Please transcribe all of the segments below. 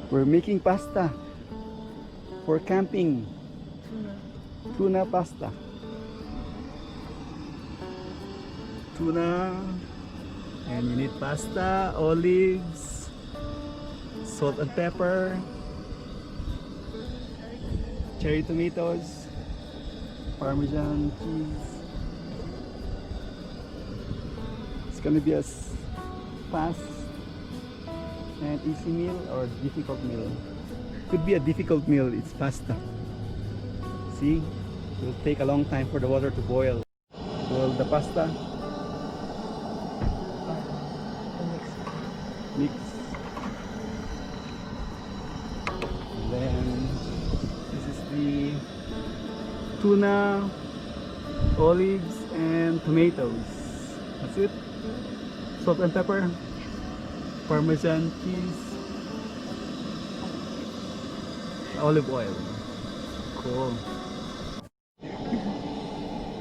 We're making pasta for camping. Tuna pasta. Tuna. And you need pasta, olives, salt and pepper, cherry tomatoes, Parmesan cheese. It's gonna be a fast and easy meal or difficult meal. Could be a difficult meal, it's pasta. See, it will take a long time for the water to boil. Boil the pasta. Mix. And then this is the tuna, olives, and tomatoes. That's it. Salt and pepper, Parmesan cheese, olive oil. Cool.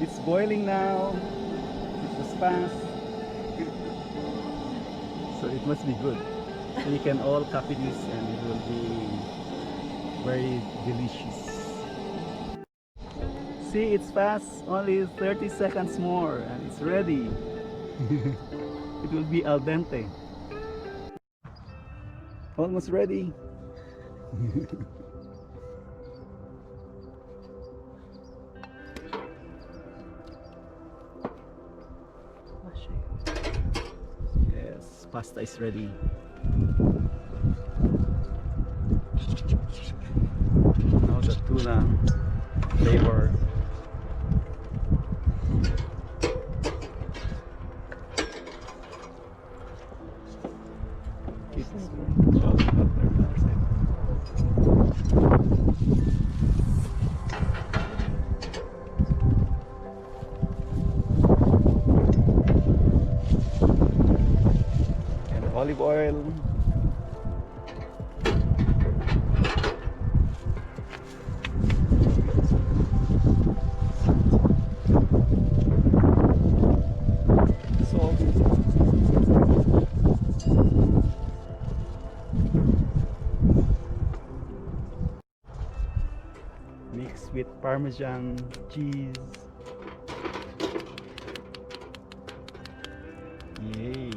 It's boiling now. It was fast. So it must be good. So you can all copy this and it will be very delicious. See, it's fast. Only 30 seconds more and it's ready. It will be al dente. Almost ready. Yes, pasta is ready. Now the tuna flavor. Olive oil. Salt. Mix with Parmesan cheese. Yay.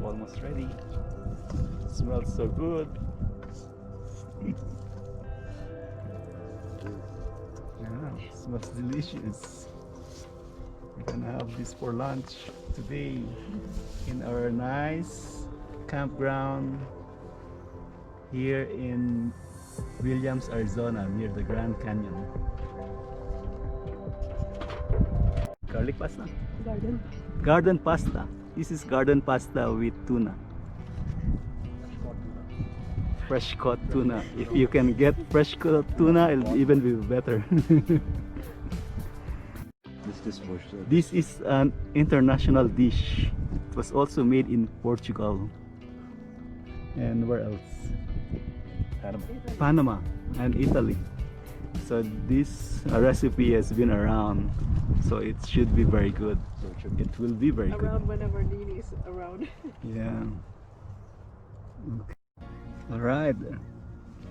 Almost ready. Smells so good. Yeah, smells delicious. We're gonna have this for lunch today in our nice campground here in Williams, Arizona, near the Grand Canyon. Garlic pasta? Garden pasta. This is garden pasta with tuna. Fresh caught tuna. If you can get fresh caught tuna, it'll even be better. This is an international dish. It was also made in Portugal. And where else? Panama and Italy. So this recipe has been around, so it should be very good. It will be very good. Around whenever Nini is around. Yeah. Okay. All right.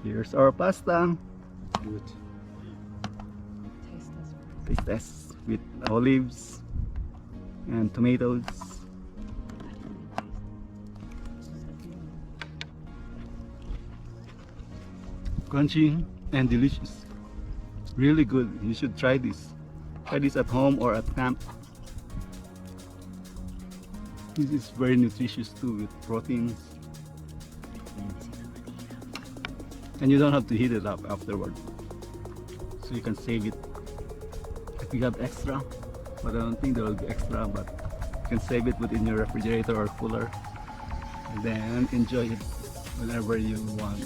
Here's our pasta. Good. Taste test with olives and tomatoes. Crunchy and delicious. Really good. You should try this. Try this at home or at camp. This is very nutritious too, with proteins. And you don't have to heat it up afterward. So you can save it if you have extra. But I don't think there will be extra, but you can save it within your refrigerator or cooler. And then enjoy it whenever you want.